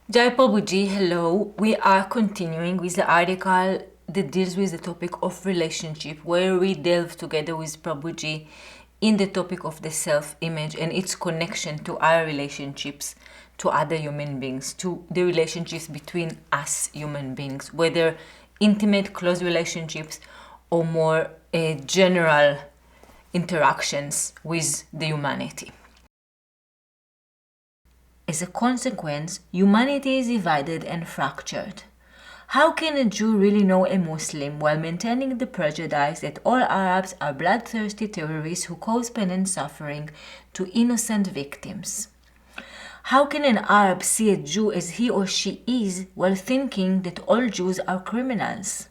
Jai Prabhuji, hello. We are continuing with the article that deals with the topic of relationship, where we delve together with Prabhuji in the topic of the self-image and its connection to our relationships to other human beings, to the relationships between us human beings, whether intimate, close relationships or more general interactions with the humanity. As a consequence, humanity is divided and fractured. How can a Jew really know a Muslim while maintaining the prejudice that all Arabs are bloodthirsty terrorists who cause pain and suffering to innocent victims? How can an Arab see a Jew as he or she is while thinking that all Jews are criminals?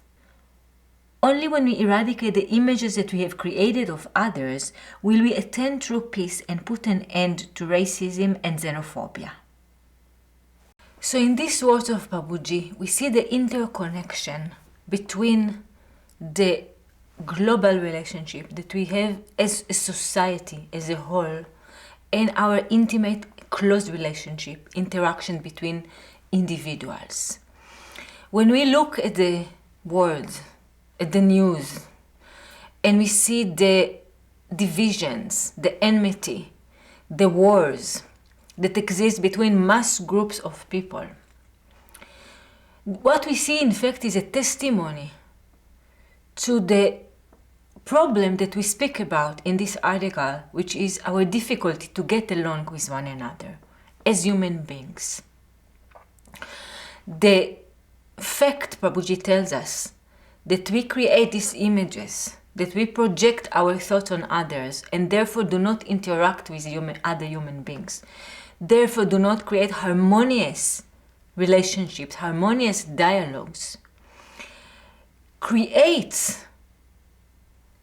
Only when we eradicate the images that we have created of others will we attain true peace and put an end to racism and xenophobia. So in these words of Prabhuji, we see the interconnection between the global relationship that we have as a society as a whole and our intimate, close relationship, interaction between individuals. When we look at the world, at the news, and we see the divisions, the enmity, the wars that exist between mass groups of people, what we see in fact is a testimony to the problem that we speak about in this article, which is our difficulty to get along with one another as human beings. The fact, Prabhuji tells us, that we create these images, that we project our thoughts on others, and therefore do not interact with other human beings, therefore do not create harmonious relationships, harmonious dialogues, creates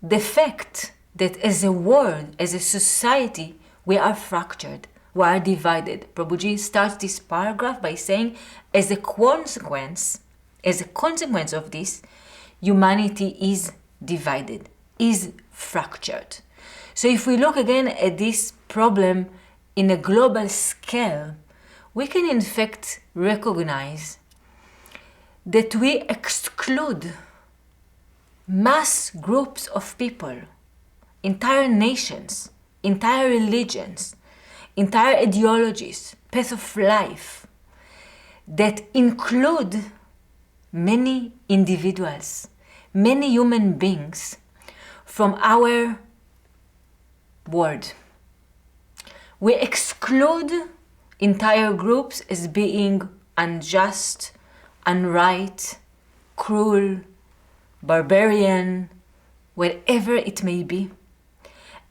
the fact that as a world, as a society, we are fractured, we are divided. Prabhuji starts this paragraph by saying, as a consequence of this, humanity is divided, is fractured. So if we look again at this problem in a global scale, we can in fact recognize that we exclude mass groups of people, entire nations, entire religions, entire ideologies, paths of life that include many individuals, many human beings from our world. We exclude entire groups as being unjust, unright, cruel, barbarian, whatever it may be.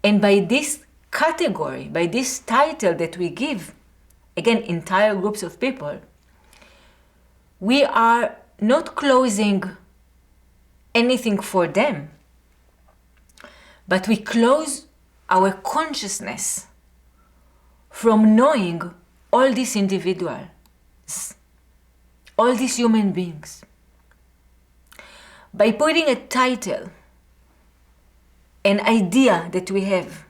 And by this category, by this title that we give, again, entire groups of people, we are not closing anything for them, but we close our consciousness from knowing all these individuals, all these human beings. By putting a title, an idea that we have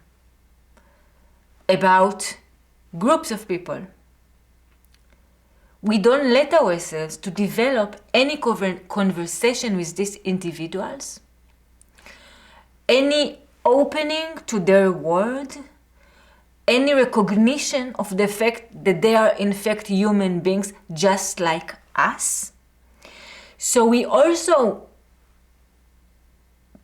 about groups of people, we don't let ourselves to develop any conversation with these individuals, any opening to their world, any recognition of the fact that they are in fact human beings just like us. So we also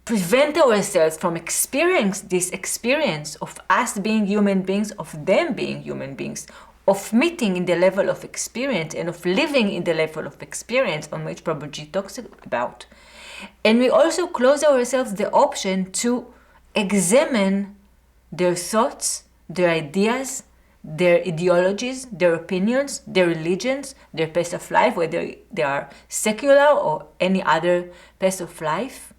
prevent ourselves from experiencing this experience of us being human beings, of them being human beings, of meeting in the level of experience and of living in the level of experience on which Prabhuji talks about. And we also close ourselves the option to examine their thoughts, their ideas, their ideologies, their opinions, their religions, their path of life, whether they are secular or any other path of life,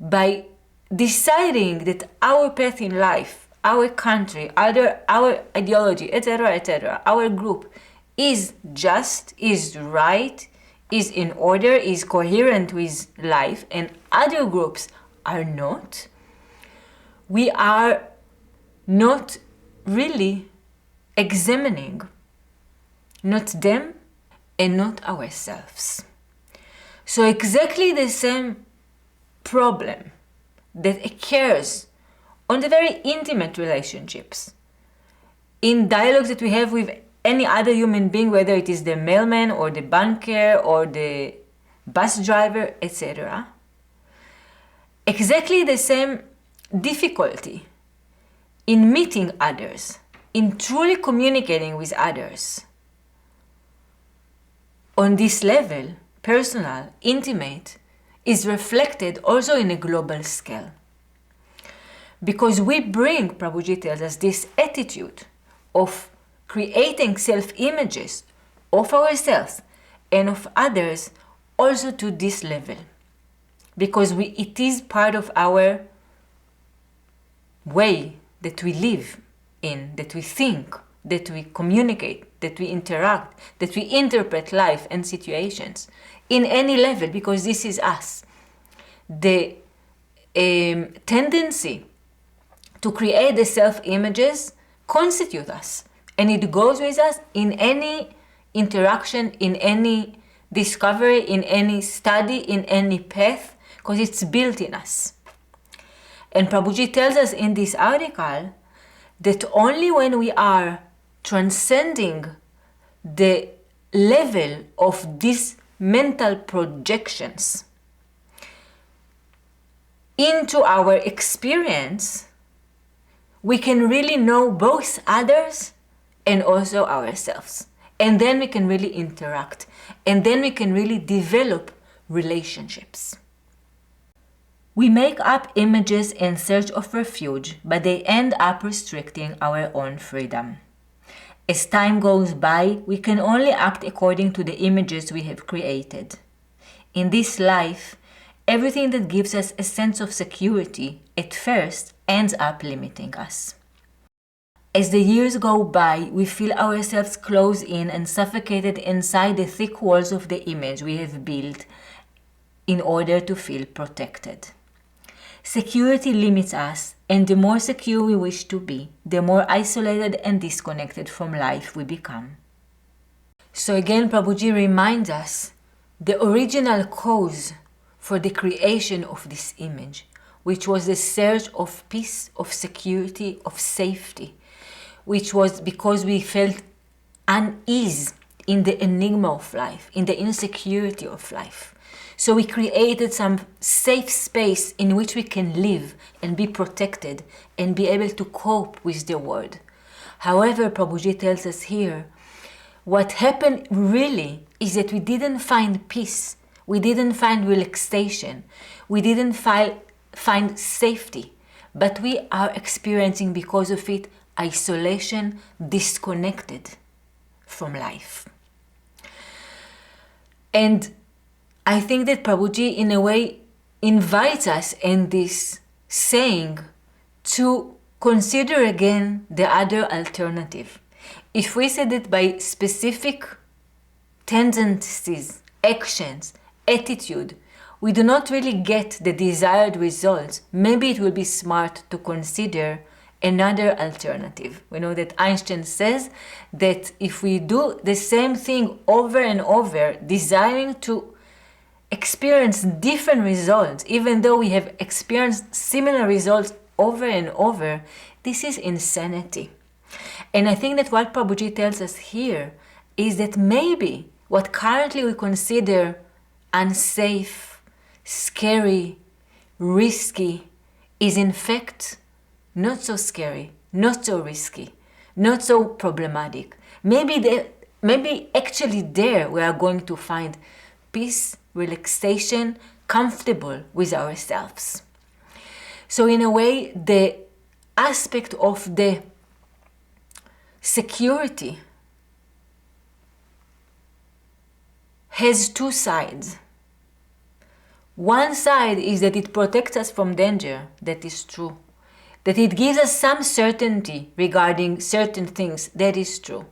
by deciding that our path in life, our country, our ideology, etc., our group is just, is right, is in order, is coherent with life, and other groups are not, we are not really examining not them and not ourselves. So exactly the same problem that occurs on the very intimate relationships, in dialogues that we have with any other human being, whether it is the mailman or the banker or the bus driver, etc. Exactly the same difficulty in meeting others, in truly communicating with others. On this level, personal, intimate, is reflected also in a global scale. Because we bring, Prabhuji tells us, this attitude of creating self-images of ourselves and of others also to this level. Because it is part of our way that we live in, that we think, that we communicate, that we interact, that we interpret life and situations in any level, because this is us. The tendency to create the self-images constitute us, and it goes with us in any interaction, in any discovery, in any study, in any path, because it's built in us. And Prabhuji tells us in this article that only when we are transcending the level of these mental projections into our experience, we can really know both others and also ourselves. And then we can really interact. And then we can really develop relationships. We make up images in search of refuge, but they end up restricting our own freedom. As time goes by, we can only act according to the images we have created. In this life, everything that gives us a sense of security at first ends up limiting us. As the years go by, we feel ourselves closed in and suffocated inside the thick walls of the image we have built in order to feel protected. Security limits us, and the more secure we wish to be, the more isolated and disconnected from life we become. So again, Prabhuji reminds us the original cause for the creation of this image, which was the search of peace, of security, of safety, which was because we felt unease in the enigma of life, in the insecurity of life. So we created some safe space in which we can live and be protected and be able to cope with the world. However, Prabhuji tells us here, what happened really is that we didn't find peace, we didn't find relaxation, we didn't find safety, but we are experiencing because of it isolation, disconnected from life. And I think that Prabhuji in a way invites us in this saying to consider again the other alternative. If we say that by specific tendencies, actions, attitude, we do not really get the desired results, maybe it will be smart to consider another alternative. We know that Einstein says that if we do the same thing over and over, desiring to experience different results, even though we have experienced similar results over and over, this is insanity. And I think that what Prabhuji tells us here is that maybe what currently we consider unsafe, scary, risky, is in fact not so scary, not so risky, not so problematic. Maybe actually there we are going to find peace, relaxation, comfortable with ourselves. So in a way, the aspect of the security has two sides. One side is that it protects us from danger, that is true. That it gives us some certainty regarding certain things, that is true.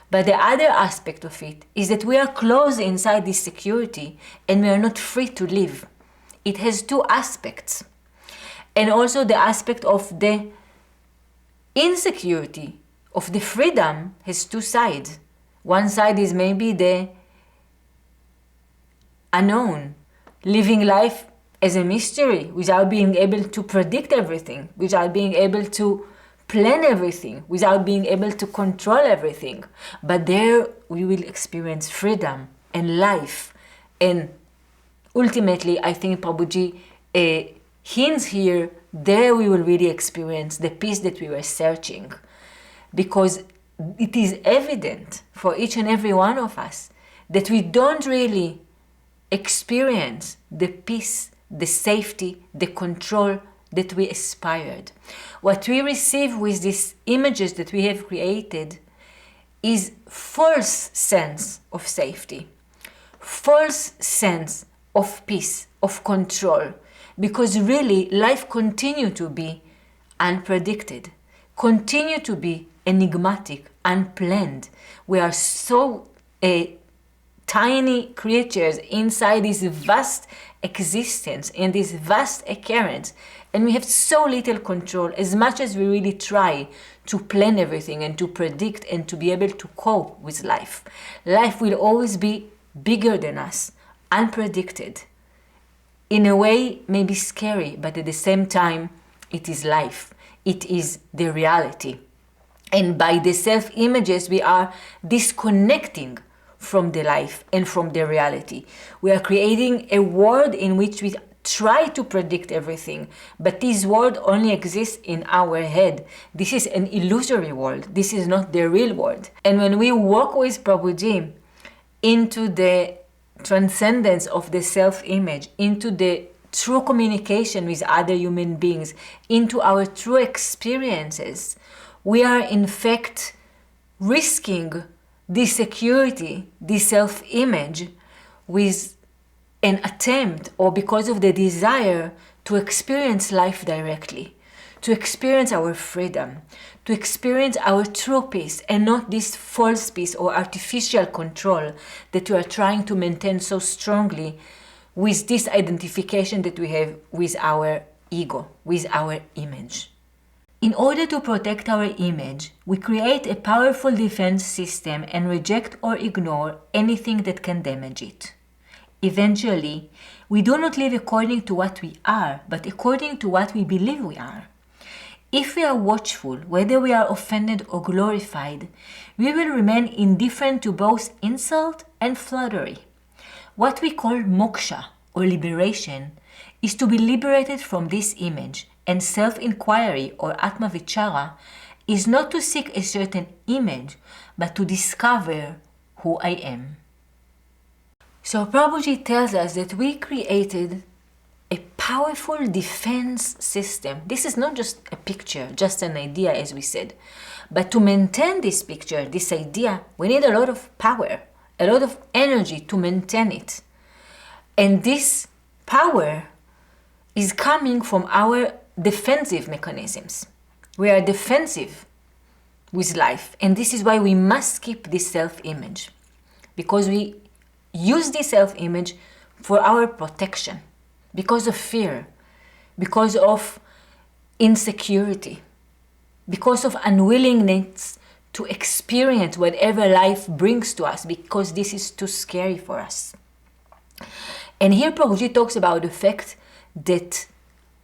But the other aspect of it is that we are closed inside this security and we are not free to live. It has two aspects. And also the aspect of the insecurity, of the freedom, has two sides. One side is maybe the unknown, living life as a mystery without being able to predict everything, without being able to plan everything, without being able to control everything. But there we will experience freedom and life. And ultimately, I think Prabhuji hints here, there we will really experience the peace that we were searching. Because it is evident for each and every one of us that we don't really experience the peace, the safety, the control that we aspired. What we receive with these images that we have created is false sense of safety, false sense of peace, of control, because really life continue to be unpredicted, continue to be enigmatic, unplanned. We are so tiny creatures inside this vast existence, in this vast occurrence, and we have so little control. As much as we really try to plan everything and to predict and to be able to cope with life, life will always be bigger than us, unpredicted, in a way maybe scary, but at the same time it is life, it is the reality. And by the self-images we are disconnecting from the life and from the reality. We are creating a world in which we try to predict everything, but this world only exists in our head. This is an illusory world. This is not the real world. And when we walk with Prabhuji into the transcendence of the self-image, into the true communication with other human beings, into our true experiences, we are in fact risking this security, this self-image, with an attempt or because of the desire to experience life directly, to experience our freedom, to experience our true peace and not this false peace or artificial control that we are trying to maintain so strongly with this identification that we have with our ego, with our image. In order to protect our image, we create a powerful defense system and reject or ignore anything that can damage it. Eventually, we do not live according to what we are, but according to what we believe we are. If we are watchful, whether we are offended or glorified, we will remain indifferent to both insult and flattery. What we call moksha, or liberation, is to be liberated from this image, and self-inquiry, or atma-vichara, is not to seek a certain image, but to discover who I am. So Prabhuji tells us that we created a powerful defense system. This is not just a picture, just an idea, as we said. But to maintain this picture, this idea, we need a lot of power, a lot of energy to maintain it. And this power is coming from our defensive mechanisms. We are defensive with life, and this is why we must keep this self-image, because we use this self-image for our protection, because of fear, because of insecurity, because of unwillingness to experience whatever life brings to us, because this is too scary for us. And here Prabhuji talks about the fact that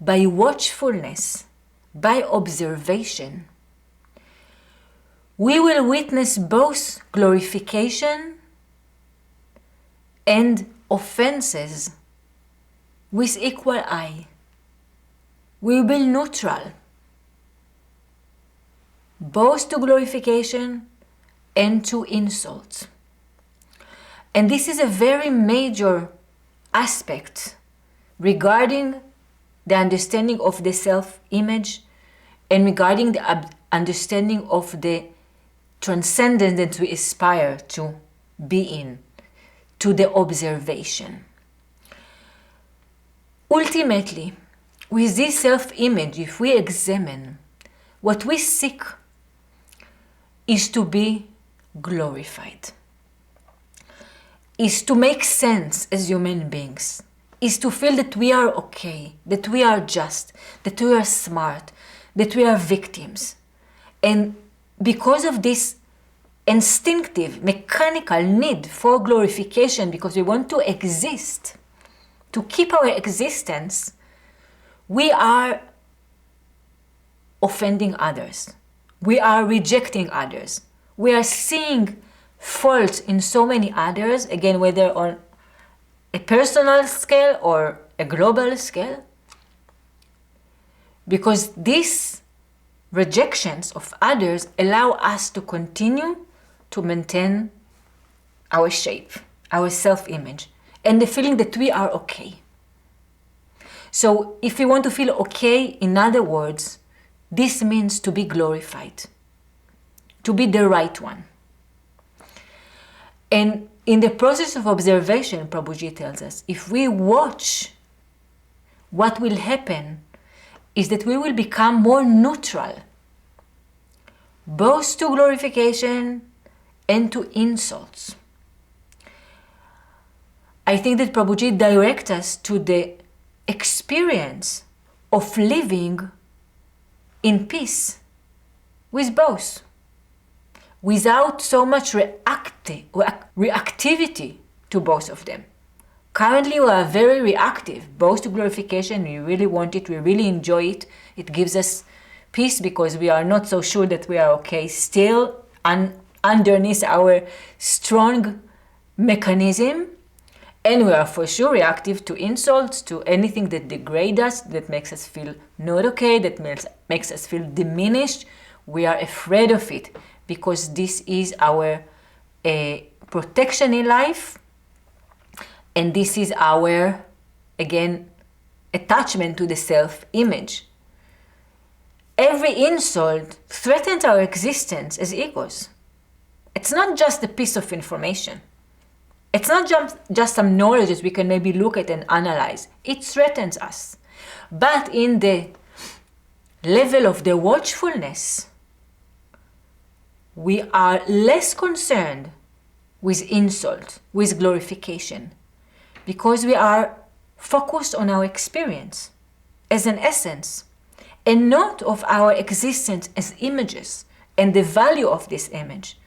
by watchfulness, by observation, we will witness both glorification and offenses with equal eye. We will be neutral, both to glorification and to insults. And this is a very major aspect regarding the understanding of the self-image and regarding the understanding of the transcendence that we aspire to be in, to the observation. Ultimately, with this self-image, if we examine, what we seek is to be glorified, is to make sense as human beings, is to feel that we are okay, that we are just, that we are smart, that we are victims. And because of this instinctive, mechanical need for glorification because we want to exist, to keep our existence, we are offending others. We are rejecting others. We are seeing faults in so many others, again, whether on a personal scale or a global scale, because these rejections of others allow us to continue to maintain our shape, our self-image, and the feeling that we are okay. So if we want to feel okay, in other words, this means to be glorified, to be the right one. And in the process of observation, Prabhuji tells us, if we watch, what will happen is that we will become more neutral, both to glorification and to insults. I think that Prabhuji directs us to the experience of living in peace with both, without so much reactivity to both of them. Currently, we are very reactive, both to glorification. We really want it, we really enjoy it. It gives us peace because we are not so sure that we are okay still underneath our strong mechanism. And we are for sure reactive to insults, to anything that degrades us, that makes us feel not okay, that makes us feel diminished. We are afraid of it because this is our protection in life. And this is our, again, attachment to the self-image. Every insult threatens our existence as egos. It's not just a piece of information. It's not just some knowledge that we can maybe look at and analyze. It threatens us. But in the level of the watchfulness, we are less concerned with insult, with glorification, because we are focused on our experience as an essence and not of our existence as images and the value of this image.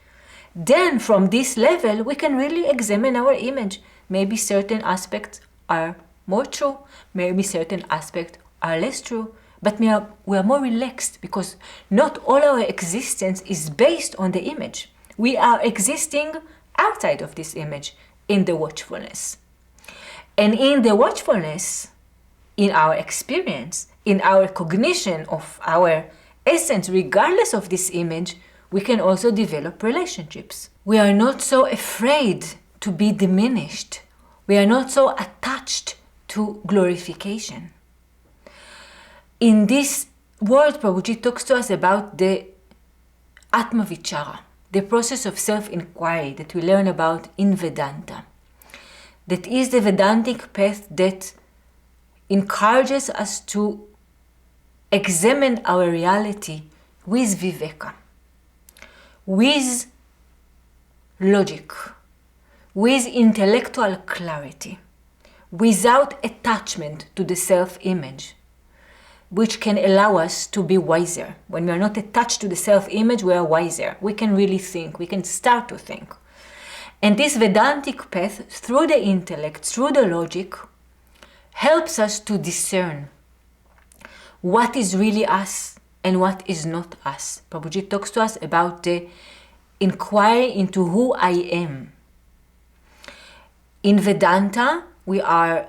Then from this level, we can really examine our image. Maybe certain aspects are more true, maybe certain aspects are less true, but we are more relaxed because not all our existence is based on the image. We are existing outside of this image in the watchfulness. And in the watchfulness, in our experience, in our cognition of our essence, regardless of this image, we can also develop relationships. We are not so afraid to be diminished. We are not so attached to glorification. In this world, Prabhuji talks to us about the Atmavichara, the process of self-inquiry that we learn about in Vedanta. That is the Vedantic path that encourages us to examine our reality with viveka, with logic, with intellectual clarity, without attachment to the self-image, which can allow us to be wiser. When we are not attached to the self-image, we are wiser. We can really think, we can start to think. And this Vedantic path, through the intellect, through the logic, helps us to discern what is really us and what is not us. Prabhuji talks to us about the inquiry into who I am. In Vedanta, we are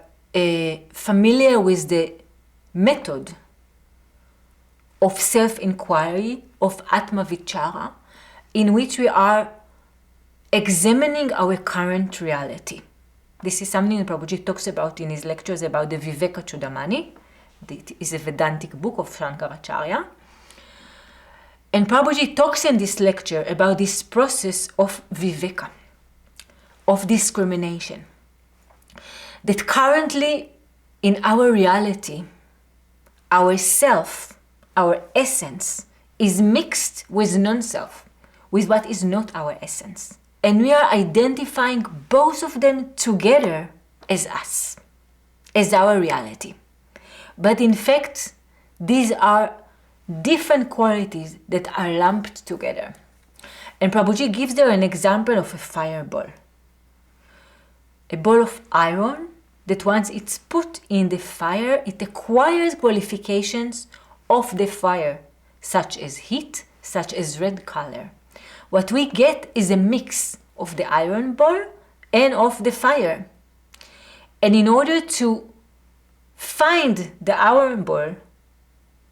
familiar with the method of self-inquiry, of Atmavichara, in which we are examining our current reality. This is something that Prabhuji talks about in his lectures about the Viveka Chudamani. It is a Vedantic book of Shankaracharya. And Prabhuji talks in this lecture about this process of Viveka, of discrimination. That currently in our reality, our self, our essence, is mixed with non-self, with what is not our essence. And we are identifying both of them together as us, as our reality. But in fact, these are different qualities that are lumped together. And Prabhuji gives there an example of a fireball. A ball of iron that once it's put in the fire, it acquires qualifications of the fire, such as heat, such as red color. What we get is a mix of the iron ball and of the fire. And in order to find the iron ball,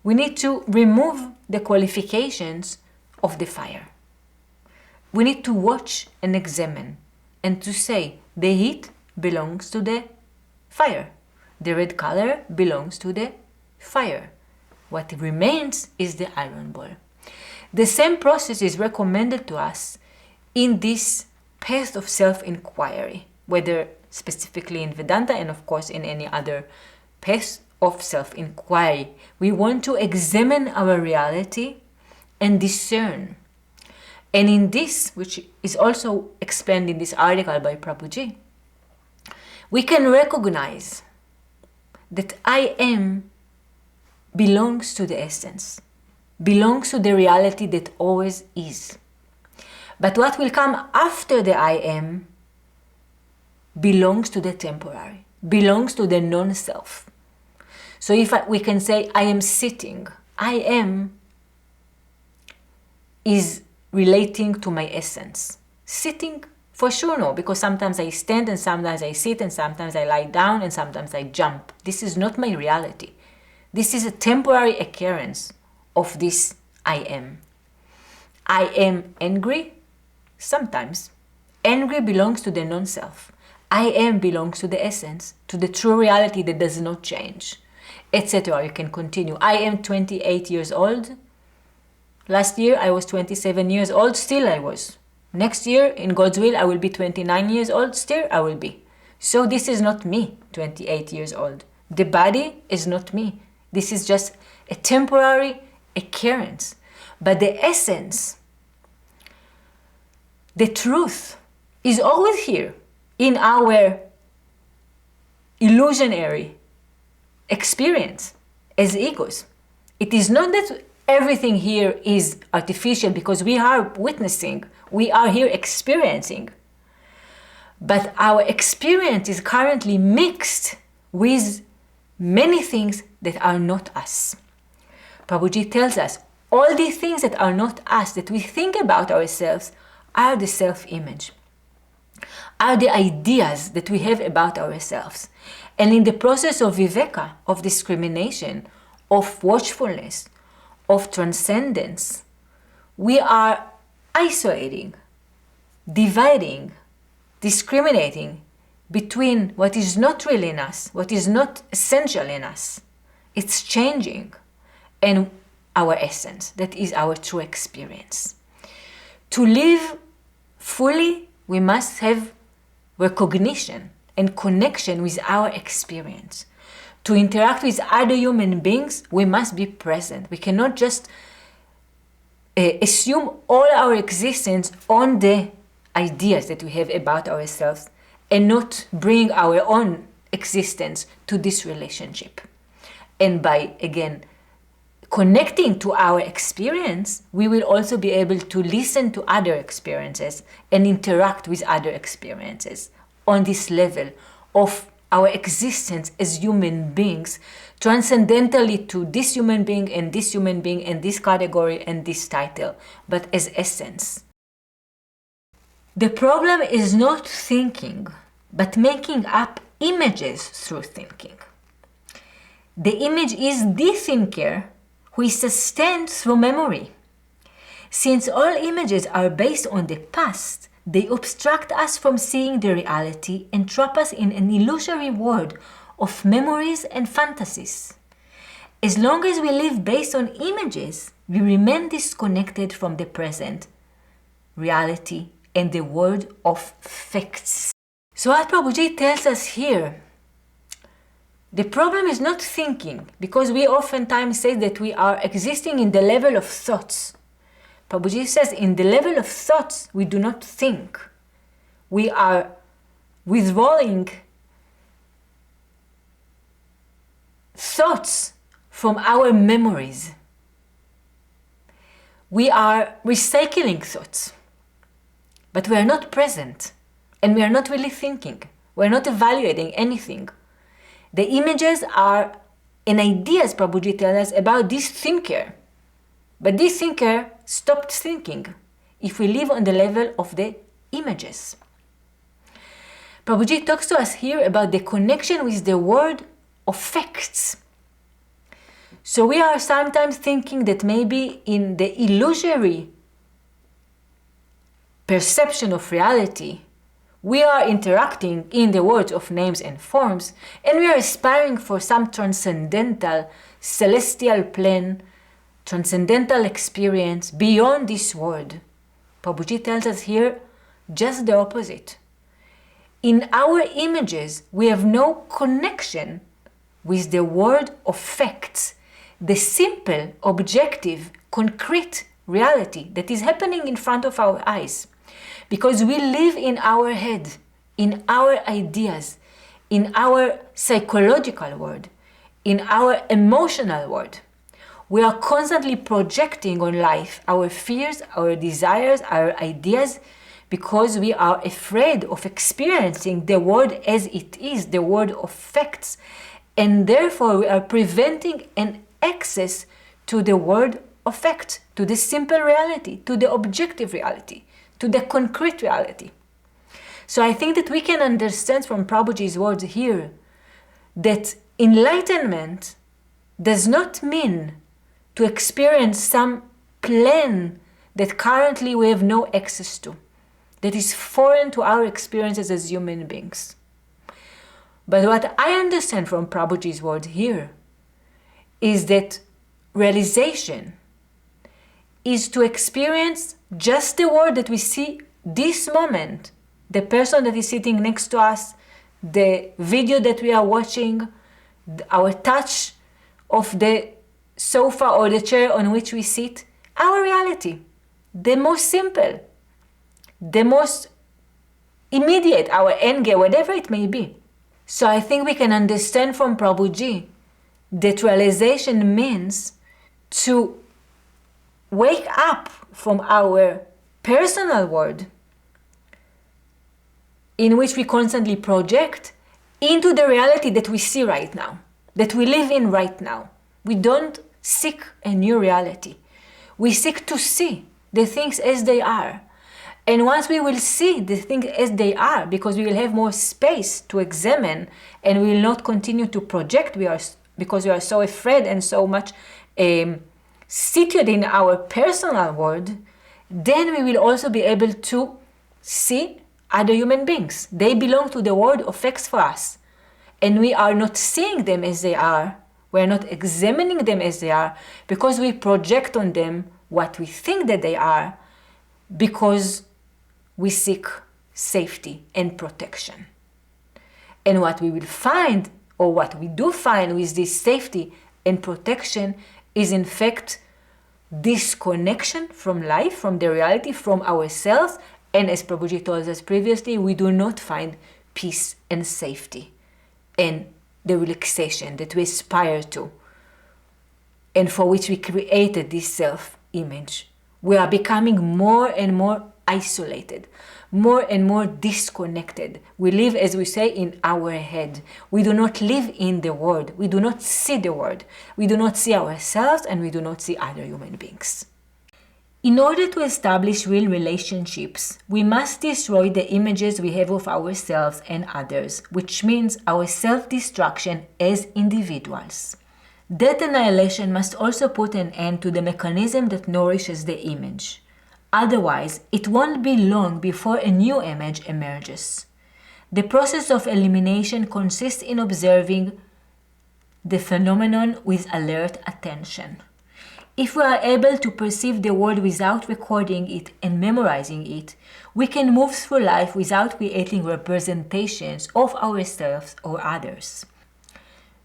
we need to remove the qualifications of the fire. We need to watch and examine and to say the heat belongs to the fire. The red color belongs to the fire. What remains is the iron ball. The same process is recommended to us in this path of self-inquiry, whether specifically in Vedanta and of course in any other path of self-inquiry. We want to examine our reality and discern. And in this, which is also explained in this article by Prabhuji, we can recognize that I am belongs to the essence, belongs to the reality that always is. But what will come after the I am belongs to the temporary, belongs to the non-self. So if we can say I am sitting, I am is relating to my essence. Sitting, for sure no, because sometimes I stand and sometimes I sit and sometimes I lie down and sometimes I jump. This is not my reality. This is a temporary occurrence of this I am. I am angry sometimes. Angry belongs to the non-self. I am belongs to the essence, to the true reality that does not change, etc. You can continue. I am 28 years old. Last year I was 27 years old, still I was. Next year, in God's will, I will be 29 years old, still I will be. So this is not me, 28 years old. The body is not me. This is just a temporary occurrence. But the essence, the truth, is always here in our illusionary experience as egos. It is not that everything here is artificial because we are witnessing, we are here experiencing. But our experience is currently mixed with many things that are not us. Prabhuji tells us all these things that are not us, that we think about ourselves, are the self-image, are the ideas that we have about ourselves. And in the process of viveka, of discrimination, of watchfulness, of transcendence, we are isolating, dividing, discriminating between what is not really in us, what is not essential in us. It's changing, and our essence, that is our true experience. To live fully, we must have recognition and connection with our experience. To interact with other human beings, we must be present. We cannot just assume all our existence on the ideas that we have about ourselves and not bring our own existence to this relationship. And by, again, connecting to our experience, we will also be able to listen to other experiences and interact with other experiences on this level of our existence as human beings, transcendentally to this human being and this human being and this category and this title, but as essence. The problem is not thinking, but making up images through thinking. The image is the thinker who is sustained through memory. Since all images are based on the past, they obstruct us from seeing the reality and trap us in an illusory world of memories and fantasies. As long as we live based on images, we remain disconnected from the present reality and the world of facts. So what Prabhuji tells us here, the problem is not thinking, because we oftentimes say that we are existing in the level of thoughts. Prabhuji says in the level of thoughts, we do not think. We are withdrawing thoughts from our memories. We are recycling thoughts. but we are not present, and we are not really thinking. We're not evaluating anything. The images are an idea, as Prabhuji tells us, about this thinker. But this thinker stopped thinking if we live on the level of the images. Prabhuji talks to us here about the connection with the world of facts. So we are sometimes thinking that maybe in the illusory perception of reality, we are interacting in the world of names and forms, and we are aspiring for some transcendental, celestial plan, transcendental experience beyond this world. Prabhuji tells us here just the opposite. In our images, we have no connection with the world of facts, the simple, objective, concrete reality that is happening in front of our eyes. Because we live in our head, in our ideas, in our psychological world, in our emotional world. We are constantly projecting on life our fears, our desires, our ideas, because we are afraid of experiencing the world as it is, the world of facts. And therefore we are preventing an access to the world of facts, to the simple reality, to the objective reality, to the concrete reality. So I think that we can understand from Prabhuji's words here that enlightenment does not mean to experience some plan that currently we have no access to, that is foreign to our experiences as human beings. But what I understand from Prabhuji's words here is that realization is to experience just the world that we see this moment, the person that is sitting next to us, the video that we are watching, our touch of the sofa or the chair on which we sit, our reality, the most simple, the most immediate, our anger, whatever it may be. So I think we can understand from Prabhuji that realization means to wake up from our personal world in which we constantly project into the reality that we see right now, that we live in right now. We don't seek a new reality. We seek to see the things as they are. And once we will see the things as they are, because we will have more space to examine and we will not continue to project because we are so afraid and so much situated in our personal world, then we will also be able to see other human beings. They belong to the world of facts for us. And we are not seeing them as they are. We are not examining them as they are because we project on them what we think that they are, because we seek safety and protection. And what we will find, or what we do find with this safety and protection, is in fact disconnection from life, from the reality, from ourselves. And as Prabhuji told us previously, we do not find peace and safety and the relaxation that we aspire to and for which we created this self-image. We are becoming more and more isolated, more and more disconnected. We live, as we say, in our head. We do not live in the world. We do not see the world. We do not see ourselves, and we do not see other human beings. In order to establish real relationships, we must destroy the images we have of ourselves and others, which means our self-destruction as individuals. That annihilation must also put an end to the mechanism that nourishes the image. Otherwise, it won't be long before a new image emerges. The process of elimination consists in observing the phenomenon with alert attention. If we are able to perceive the world without recording it and memorizing it, we can move through life without creating representations of ourselves or others.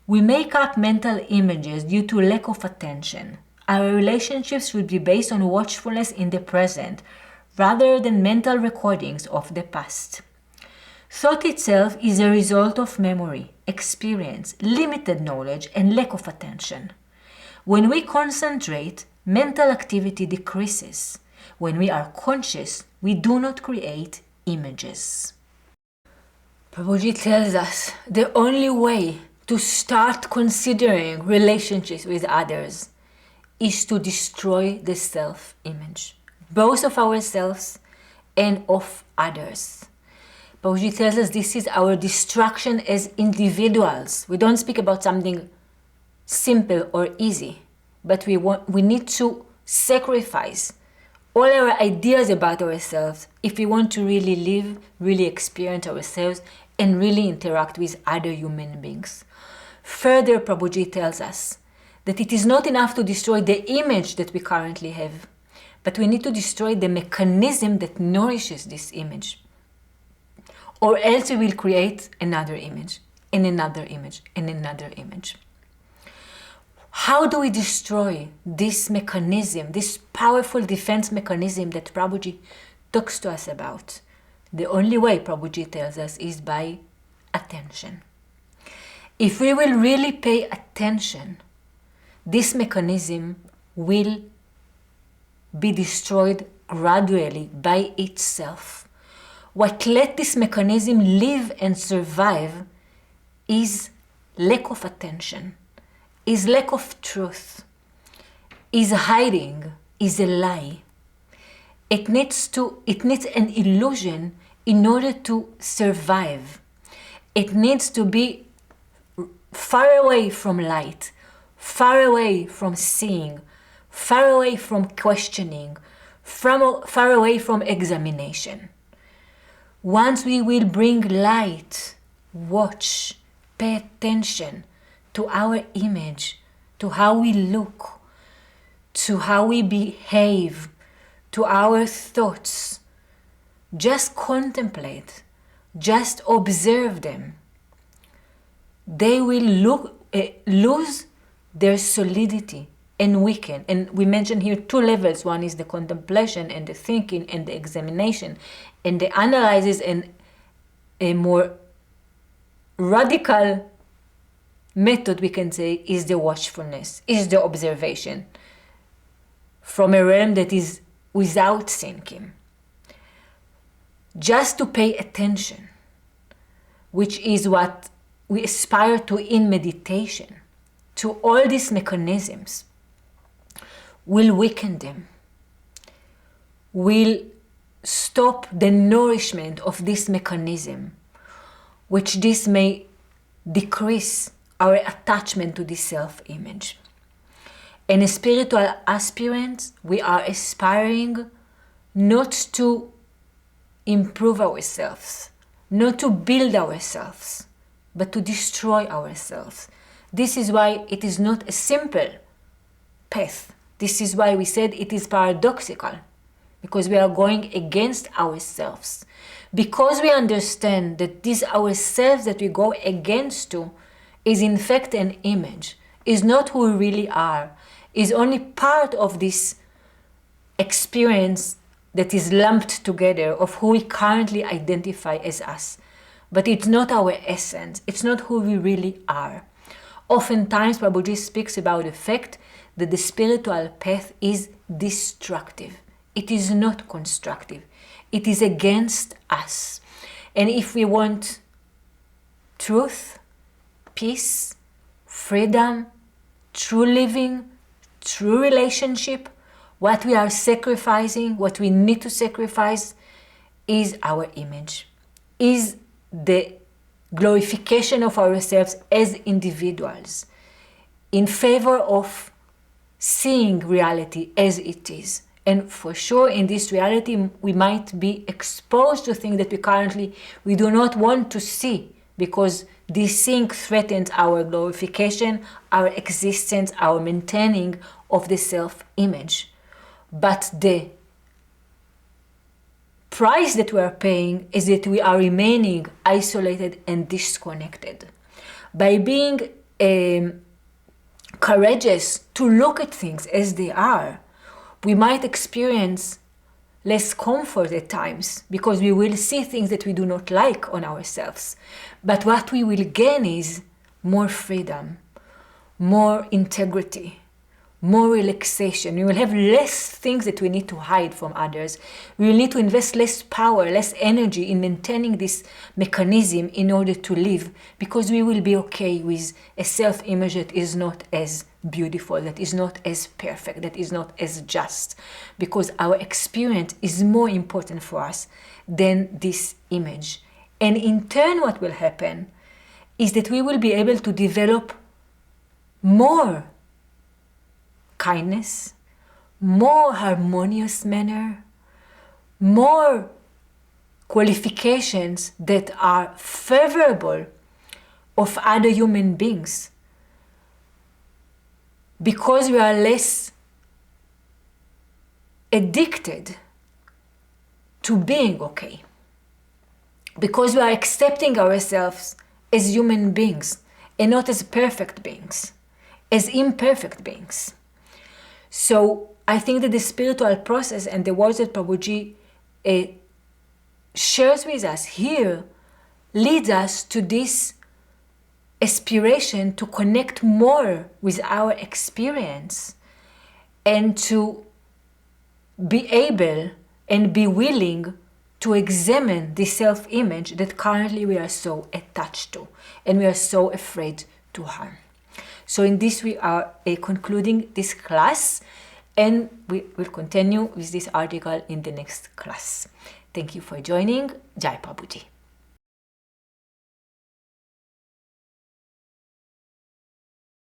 We make up mental images due to lack of attention. Our relationships should be based on watchfulness in the present, rather than mental recordings of the past. Thought itself is a result of memory, experience, limited knowledge, and lack of attention. When we concentrate, mental activity decreases. When we are conscious, We do not create images. Prabhuji tells us the only way to start considering relationships with others is to destroy the self-image, both of ourselves and of others. Prabhuji tells us this is our destruction as individuals. We don't speak about something simple or easy, but we need to sacrifice all our ideas about ourselves if we want to really live, really experience ourselves, and really interact with other human beings. Further, Prabhuji tells us that it is not enough to destroy the image that we currently have, but we need to destroy the mechanism that nourishes this image. Or else we will create another image, and another image, and another image. How do we destroy this mechanism, this powerful defense mechanism that Prabhuji talks to us about? The only way, Prabhuji tells us, is by attention. If we will really pay attention, this mechanism will be destroyed gradually by itself. What let this mechanism live and survive is lack of attention, is lack of truth, is hiding, is a lie. It needs an illusion in order to survive. It needs to be far away from light, far away from seeing, far away from questioning, far away from examination. Once we will bring light, watch, pay attention to our image, to how we look, to how we behave, to our thoughts, just contemplate, just observe them. They will lose their solidity and weaken. And we mentioned here two levels. One is the contemplation and the thinking and the examination. And the analysis and a more radical method, we can say, is the watchfulness, is the observation from a realm that is without thinking. Just to pay attention, which is what we aspire to in meditation, to all these mechanisms, will weaken them, will stop the nourishment of this mechanism, which this may decrease our attachment to the self-image. And as spiritual aspirants, we are aspiring not to improve ourselves, not to build ourselves, but to destroy ourselves. This is why it is not a simple path. This is why we said it is paradoxical, because we are going against ourselves. Because we understand that this ourselves that we go against to is in fact an image, is not who we really are, is only part of this experience that is lumped together of who we currently identify as us. But it's not our essence, it's not who we really are. Oftentimes, Prabhuji speaks about the fact that the spiritual path is destructive. It is not constructive. It is against us. And if we want truth, peace, freedom, true living, true relationship, what we are sacrificing, what we need to sacrifice is our image, is the glorification of ourselves as individuals in favor of seeing reality as it is. And for sure, in this reality, we might be exposed to things that we do not want to see, because this thing threatens our glorification, our existence, our maintaining of the self-image. But the price that we are paying is that we are remaining isolated and disconnected. By being courageous to look at things as they are, we might experience less comfort at times, because we will see things that we do not like on ourselves. But what we will gain is more freedom, more integrity, more relaxation. We will have less things that we need to hide from others. We will need to invest less power, less energy in maintaining this mechanism in order to live, because we will be okay with a self-image that is not as beautiful, that is not as perfect, that is not as just, because our experience is more important for us than this image. And in turn, what will happen is that we will be able to develop more kindness, more harmonious manner, more qualifications that are favorable of other human beings, because we are less addicted to being okay, because we are accepting ourselves as human beings and not as perfect beings, as imperfect beings. So I think that the spiritual process and the words that Prabhuji shares with us here leads us to this aspiration to connect more with our experience and to be able and be willing to examine the self-image that currently we are so attached to and we are so afraid to harm. So in this we are concluding this class, and we will continue with this article in the next class. Thank you for joining. Jai Prabhuji.